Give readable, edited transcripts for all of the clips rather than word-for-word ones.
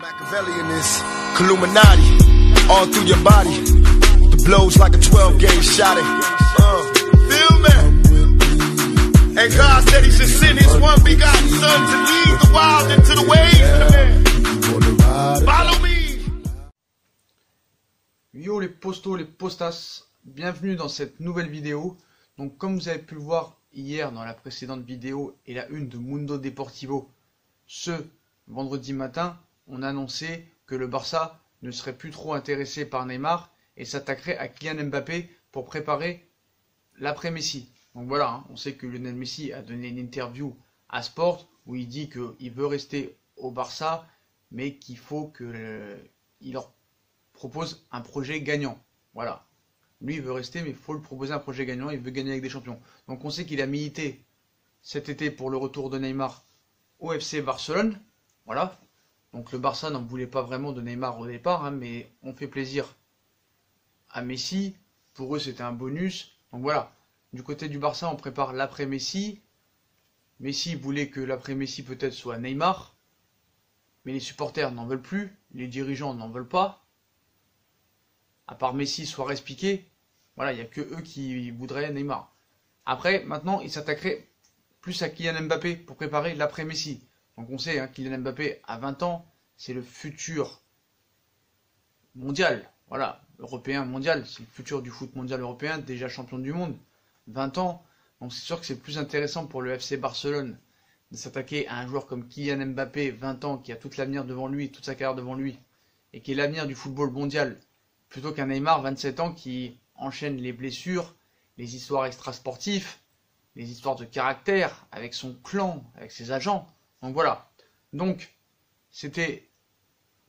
Machiavelli in this Illuminati, all through your body. The blows like a 12-gauge shot. Feel me? And God said He should send His one begotten Son to lead the wild into the ways. Follow me. Yo les postos, les postas, bienvenue dans cette nouvelle vidéo. Donc comme vous avez pu le voir hier dans la précédente vidéo et la une de Mundo Deportivo, ce vendredi matin, on a annoncé que le Barça ne serait plus trop intéressé par Neymar et s'attaquerait à Kylian Mbappé pour préparer l'après-Messi. Donc voilà, hein, on sait que Lionel Messi a donné une interview à Sport où il dit qu'il veut rester au Barça, mais qu'il faut qu'il leur propose un projet gagnant. Voilà. Lui, il veut rester, mais il faut lui proposer un projet gagnant. Il veut gagner avec des champions. Donc on sait qu'il a milité cet été pour le retour de Neymar au FC Barcelone. Voilà. Donc le Barça n'en voulait pas vraiment de Neymar au départ, hein, mais on fait plaisir à Messi. Pour eux, c'était un bonus. Donc voilà. Du côté du Barça, on prépare l'après-Messi. Messi voulait que l'après-Messi peut-être soit Neymar. Mais les supporters n'en veulent plus. Les dirigeants n'en veulent pas. À part Messi, Suarez, Piqué. Voilà, il n'y a que eux qui voudraient Neymar. Après, maintenant, il s'attaquerait plus à Kylian Mbappé pour préparer l'après-Messi. Donc on sait, hein, Kylian Mbappé à 20 ans, c'est le futur mondial. Voilà, européen mondial, c'est le futur du foot mondial européen, déjà champion du monde. 20 ans, donc c'est sûr que c'est plus intéressant pour le FC Barcelone de s'attaquer à un joueur comme Kylian Mbappé, 20 ans, qui a toute l'avenir devant lui, toute sa carrière devant lui, et qui est l'avenir du football mondial, plutôt qu'un Neymar, 27 ans, qui enchaîne les blessures, les histoires extrasportives, les histoires de caractère, avec son clan, avec ses agents. Donc voilà. Donc, c'était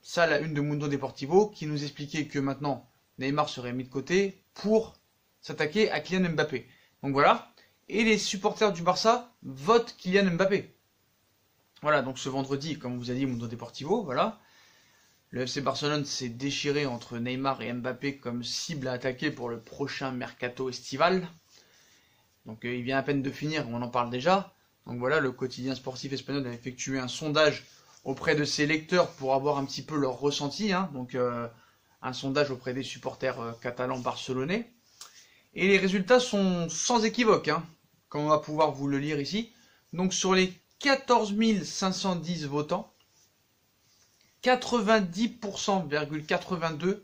ça la une de Mundo Deportivo, qui nous expliquait que maintenant, Neymar serait mis de côté pour s'attaquer à Kylian Mbappé. Donc voilà. Et les supporters du Barça votent Kylian Mbappé. Voilà, donc ce vendredi, comme on vous a dit, Mundo Deportivo, voilà. Le FC Barcelone s'est déchiré entre Neymar et Mbappé comme cible à attaquer pour le prochain mercato estival. Donc il vient à peine de finir, on en parle déjà. Donc voilà, le quotidien sportif espagnol a effectué un sondage auprès de ses lecteurs pour avoir un petit peu leur ressenti. Hein. Donc un sondage auprès des supporters catalans barcelonais. Et les résultats sont sans équivoque, hein, comme on va pouvoir vous le lire ici. Donc sur les 14 510 votants, 90,82%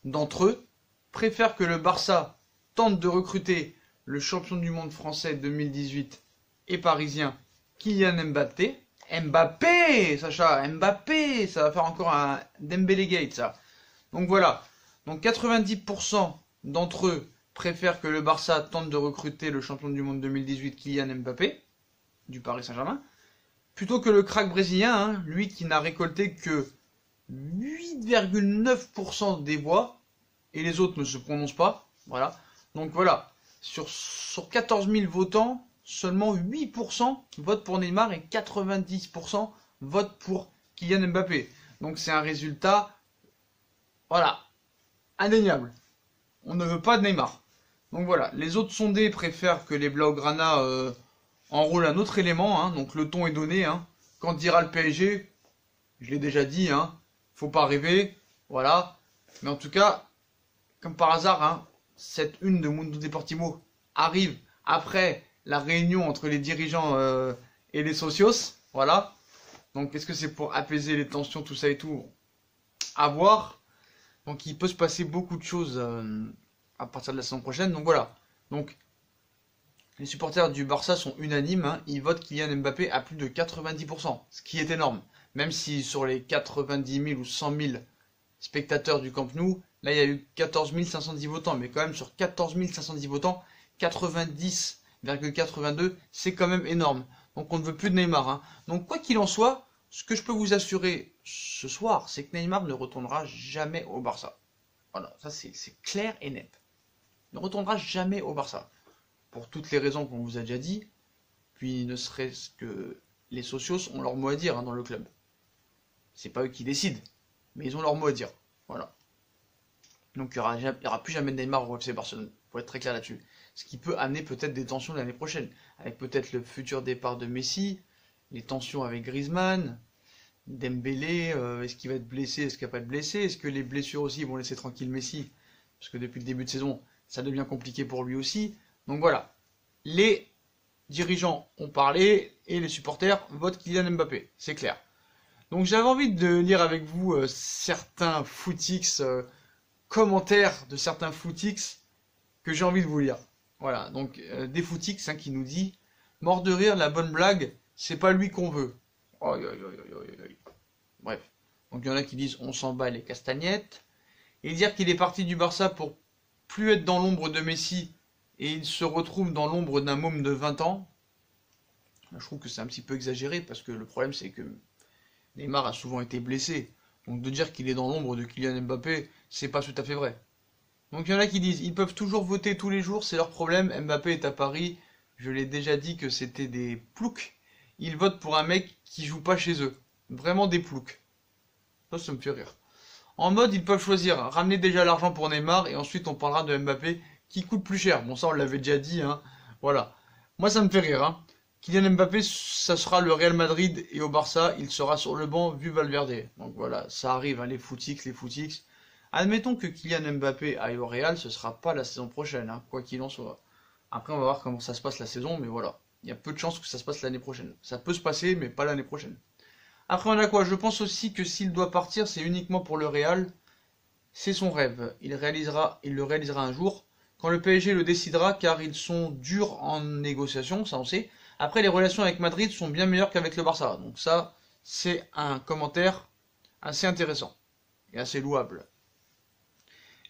d'entre eux préfèrent que le Barça tente de recruter le champion du monde français 2018 et parisien Kylian Mbappé. Mbappé, Sacha, Mbappé, ça va faire encore un Dembélé Gate, ça. Donc voilà, donc 90% d'entre eux préfèrent que le Barça tente de recruter le champion du monde 2018 Kylian Mbappé, du Paris Saint-Germain, plutôt que le crack brésilien, hein, lui qui n'a récolté que 8,9% des voix, et les autres ne se prononcent pas, voilà. Donc voilà, sur 14 000 votants, seulement 8% votent pour Neymar et 90% votent pour Kylian Mbappé. Donc c'est un résultat, voilà, indéniable. On ne veut pas de Neymar. Donc voilà, les autres sondés préfèrent que les Blaugrana enrôlent un autre élément, hein, donc le ton est donné. Hein. Quand dira le PSG, je l'ai déjà dit, hein, faut pas rêver, voilà. Mais en tout cas, comme par hasard, hein, cette une de Mundo Deportivo arrive après la réunion entre les dirigeants et les socios, voilà. Donc est-ce que c'est pour apaiser les tensions, tout ça et tout, à voir. Donc il peut se passer beaucoup de choses à partir de la saison prochaine, donc voilà. Donc les supporters du Barça sont unanimes, hein, ils votent Kylian Mbappé à plus de 90%, ce qui est énorme. Même si sur les 90 000 ou 100 000 spectateurs du Camp Nou, là il y a eu 14 510 votants, mais quand même sur 14 510 votants, 90,82, c'est quand même énorme. Donc on ne veut plus de Neymar. Hein. Donc quoi qu'il en soit, ce que je peux vous assurer ce soir, c'est que Neymar ne retournera jamais au Barça. Voilà, ça c'est clair et net. Il ne retournera jamais au Barça. Pour toutes les raisons qu'on vous a déjà dit, puis ne serait-ce que les socios ont leur mot à dire, hein, dans le club. C'est pas eux qui décident, mais ils ont leur mot à dire. Voilà. Donc il n'y aura plus jamais de Neymar au FC Barcelone, pour être très clair là-dessus. Ce qui peut amener peut-être des tensions l'année prochaine, avec peut-être le futur départ de Messi, les tensions avec Griezmann, Dembélé, est-ce qu'il va être blessé, est-ce qu'il va pas être blessé, est-ce que les blessures aussi vont laisser tranquille Messi, parce que depuis le début de saison, ça devient compliqué pour lui aussi. Donc voilà, les dirigeants ont parlé et les supporters votent Kylian Mbappé, c'est clair. Donc j'avais envie de lire avec vous certains footix, commentaires de certains footix que j'ai envie de vous lire. Voilà, donc des footix qui nous dit « Mort de rire, la bonne blague, c'est pas lui qu'on veut. » Bref, donc il y en a qui disent « On s'en bat les castagnettes ». Et dire qu'il est parti du Barça pour plus être dans l'ombre de Messi et il se retrouve dans l'ombre d'un môme de 20 ans. Je trouve que c'est un petit peu exagéré parce que le problème c'est que Neymar a souvent été blessé. Donc de dire qu'il est dans l'ombre de Kylian Mbappé, c'est pas tout à fait vrai. Donc il y en a qui disent, ils peuvent toujours voter tous les jours, c'est leur problème, Mbappé est à Paris, je l'ai déjà dit que c'était des ploucs. Ils votent pour un mec qui joue pas chez eux. Vraiment des ploucs. Ça me fait rire. En mode, ils peuvent choisir, ramener déjà l'argent pour Neymar, et ensuite on parlera de Mbappé qui coûte plus cher. Bon ça on l'avait déjà dit, hein. Voilà. Moi ça me fait rire, hein. Kylian Mbappé, ça sera le Real Madrid, et au Barça, il sera sur le banc vu Valverde. Donc voilà, ça arrive, hein, les footix. Admettons que Kylian Mbappé aille au Real, ce sera pas la saison prochaine, hein, quoi qu'il en soit. Après on va voir comment ça se passe la saison, mais voilà. Il y a peu de chances que ça se passe l'année prochaine. Ça peut se passer, mais pas l'année prochaine. Après on a quoi? Je pense aussi que s'il doit partir, c'est uniquement pour le Real. C'est son rêve. Il le réalisera un jour, quand le PSG le décidera, car ils sont durs en négociation, ça on sait. Après, les relations avec Madrid sont bien meilleures qu'avec le Barça. Donc ça, c'est un commentaire assez intéressant et assez louable.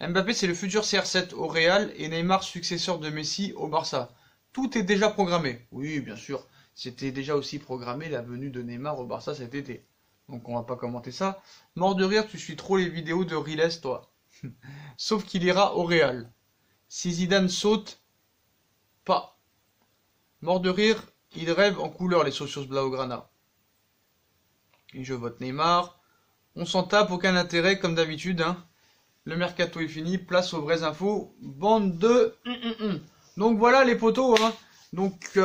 Mbappé, c'est le futur CR7 au Real et Neymar, successeur de Messi au Barça. Tout est déjà programmé. Oui, bien sûr, c'était déjà aussi programmé la venue de Neymar au Barça cet été. Donc on va pas commenter ça. Mort de rire, tu suis trop les vidéos de Riles, toi. Sauf qu'il ira au Real. Si Zidane saute, pas. Mort de rire, ils rêvent en couleur les socios Blaugrana. Et je vote Neymar. On s'en tape, aucun intérêt comme d'habitude, hein. Le mercato est fini, place aux vraies infos. Bande de... Donc voilà les potos, hein. Donc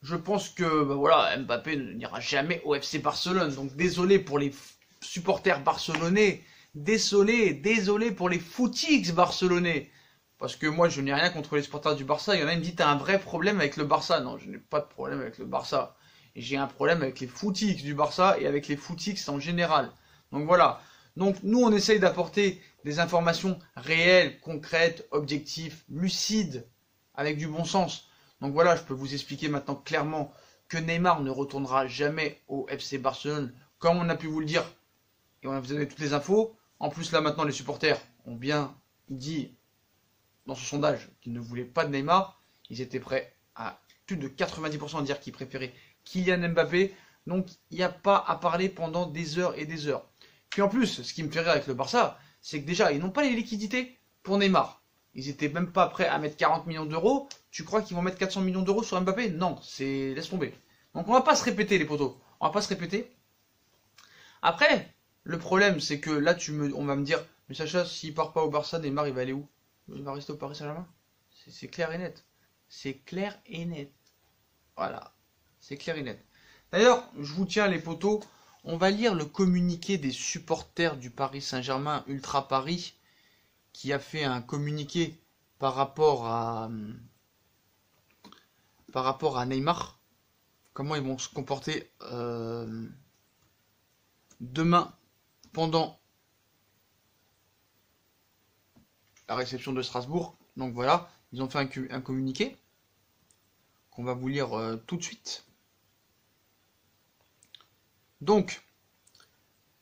je pense que voilà, Mbappé n'ira jamais au FC Barcelone. Donc désolé pour les supporters barcelonais. Désolé pour les footix barcelonais. Parce que moi, je n'ai rien contre les supporters du Barça. Il y en a qui me disent, t'as un vrai problème avec le Barça. Non, je n'ai pas de problème avec le Barça. J'ai un problème avec les footix du Barça et avec les footix en général. Donc voilà. Donc nous, on essaye d'apporter des informations réelles, concrètes, objectives, lucides, avec du bon sens. Donc voilà, je peux vous expliquer maintenant clairement que Neymar ne retournera jamais au FC Barcelone, comme on a pu vous le dire. Et on a vous donné toutes les infos. En plus, là maintenant, les supporters ont bien dit dans ce sondage qu'ils ne voulaient pas de Neymar. Ils étaient prêts à plus de 90% à dire qu'ils préféraient Kylian Mbappé. Donc il n'y a pas à parler pendant des heures et des heures. Puis en plus, ce qui me fait rire avec le Barça, c'est que déjà, ils n'ont pas les liquidités pour Neymar. Ils étaient même pas prêts à mettre 40 millions d'euros. Tu crois qu'ils vont mettre 400 millions d'euros sur Mbappé? Non, c'est laisse tomber. Donc on va pas se répéter les potos. On va pas se répéter. Après, le problème c'est que là on va me dire, mais Sacha, s'il part pas au Barça, Neymar il va aller où? Il va rester au Paris Saint-Germain? C'est clair et net. C'est clair et net. Voilà. C'est clair et net. D'ailleurs, je vous tiens les potos, on va lire le communiqué des supporters du Paris Saint-Germain Ultra Paris qui a fait un communiqué par rapport à Neymar. Comment ils vont se comporter demain pendant la réception de Strasbourg. Donc voilà, ils ont fait un communiqué qu'on va vous lire tout de suite. Donc,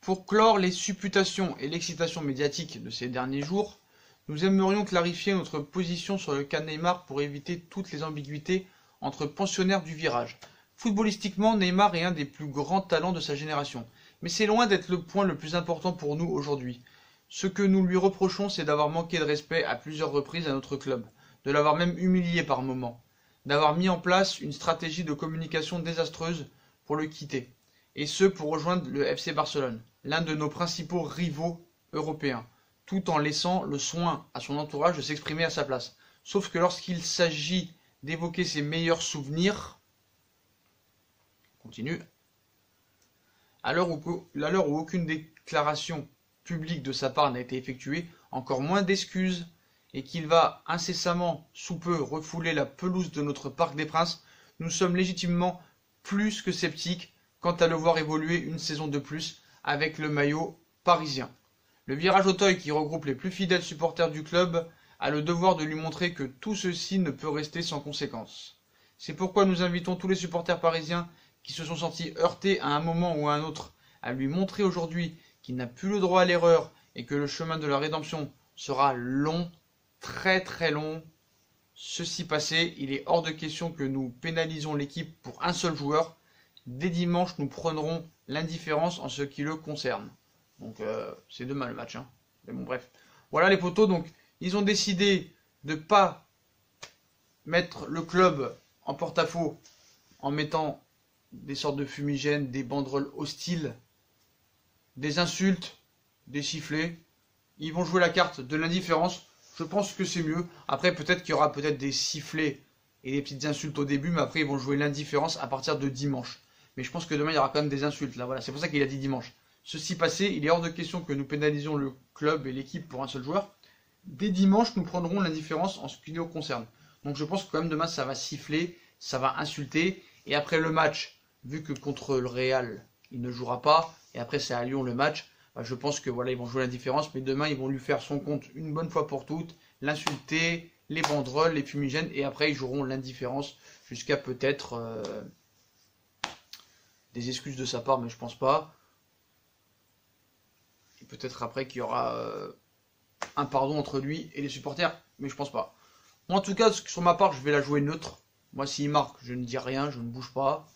pour clore les supputations et l'excitation médiatique de ces derniers jours, nous aimerions clarifier notre position sur le cas Neymar pour éviter toutes les ambiguïtés entre pensionnaires du virage. Footballistiquement, Neymar est un des plus grands talents de sa génération, mais c'est loin d'être le point le plus important pour nous aujourd'hui. Ce que nous lui reprochons, c'est d'avoir manqué de respect à plusieurs reprises à notre club, de l'avoir même humilié par moments, d'avoir mis en place une stratégie de communication désastreuse pour le quitter, et ce pour rejoindre le FC Barcelone, l'un de nos principaux rivaux européens, tout en laissant le soin à son entourage de s'exprimer à sa place. Sauf que lorsqu'il s'agit d'évoquer ses meilleurs souvenirs, continue, à l'heure où aucune déclaration publique de sa part n'a été effectuée, encore moins d'excuses, et qu'il va incessamment sous peu refouler la pelouse de notre Parc des Princes, nous sommes légitimement plus que sceptiques quant à le voir évoluer une saison de plus avec le maillot parisien. Le virage Auteuil, qui regroupe les plus fidèles supporters du club, a le devoir de lui montrer que tout ceci ne peut rester sans conséquence. C'est pourquoi nous invitons tous les supporters parisiens qui se sont sentis heurtés à un moment ou à un autre à lui montrer aujourd'hui qu'il n'a plus le droit à l'erreur et que le chemin de la rédemption sera long, très très long. Ceci passé, il est hors de question que nous pénalisons l'équipe pour un seul joueur. Dès dimanche, nous prendrons l'indifférence en ce qui le concerne. Donc c'est demain le match, hein. Mais bon, bref. Voilà les potos, donc ils ont décidé de ne pas mettre le club en porte-à-faux en mettant des sortes de fumigènes, des banderoles hostiles, des insultes, des sifflets. Ils vont jouer la carte de l'indifférence. Je pense que c'est mieux. Après, peut-être qu'il y aura peut-être des sifflets et des petites insultes au début, mais après, ils vont jouer l'indifférence à partir de dimanche. Mais je pense que demain, il y aura quand même des insultes. Là, voilà, c'est pour ça qu'il a dit dimanche. Ceci passé, il est hors de question que nous pénalisions le club et l'équipe pour un seul joueur. Dès dimanche, nous prendrons l'indifférence en ce qui nous concerne. Donc je pense que quand même demain, ça va siffler, ça va insulter. Et après le match, vu que contre le Real, il ne jouera pas, et après c'est à Lyon le match, bah, je pense que voilà, ils vont jouer l'indifférence. Mais demain, ils vont lui faire son compte une bonne fois pour toutes, l'insulter, les banderoles, les fumigènes, et après ils joueront l'indifférence jusqu'à peut-être des excuses de sa part, mais je pense pas. Et peut-être après qu'il y aura un pardon entre lui et les supporters, mais je pense pas. Moi, en tout cas, sur ma part, je vais la jouer neutre. Moi, s'il marque, je ne dis rien, je ne bouge pas.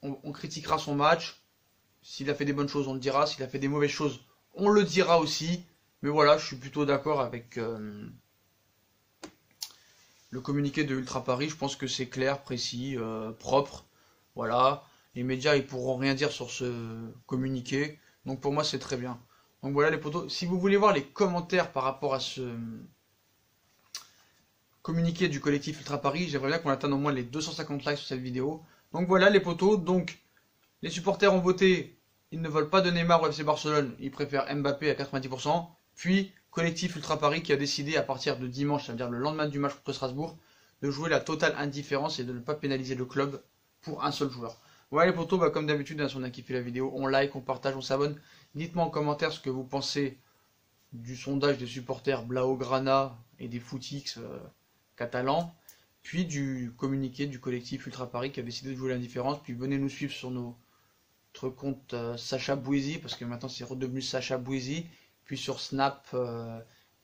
On critiquera son match. S'il a fait des bonnes choses, on le dira. S'il a fait des mauvaises choses, on le dira aussi. Mais voilà, je suis plutôt d'accord avec le communiqué de Ultra Paris. Je pense que c'est clair, précis, propre. Voilà. Les médias, ils pourront rien dire sur ce communiqué. Donc pour moi, c'est très bien. Donc voilà les potos. Si vous voulez voir les commentaires par rapport à ce communiqué du collectif Ultra Paris, j'aimerais bien qu'on atteigne au moins les 250 likes sur cette vidéo. Donc voilà les potos. Donc les supporters ont voté. Ils ne veulent pas de Neymar au FC Barcelone. Ils préfèrent Mbappé à 90%. Puis collectif Ultra Paris qui a décidé à partir de dimanche, c'est-à-dire le lendemain du match contre Strasbourg, de jouer la totale indifférence et de ne pas pénaliser le club pour un seul joueur. Voilà les potos, bah, comme d'habitude, si on a kiffé la vidéo, on like, on partage, on s'abonne. Dites-moi en commentaire ce que vous pensez du sondage des supporters Blaugrana et des footix catalans, puis du communiqué du collectif Ultra Paris qui a décidé de jouer l'indifférence. Puis venez nous suivre sur notre compte Sacha Bouézi, parce que maintenant c'est redevenu Sacha Bouézi, puis sur Snap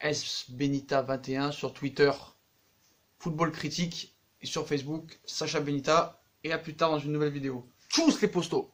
sbenita21, sur Twitter Football Critique et sur Facebook Sacha Benita. Et à plus tard dans une nouvelle vidéo. Tchuss les postos!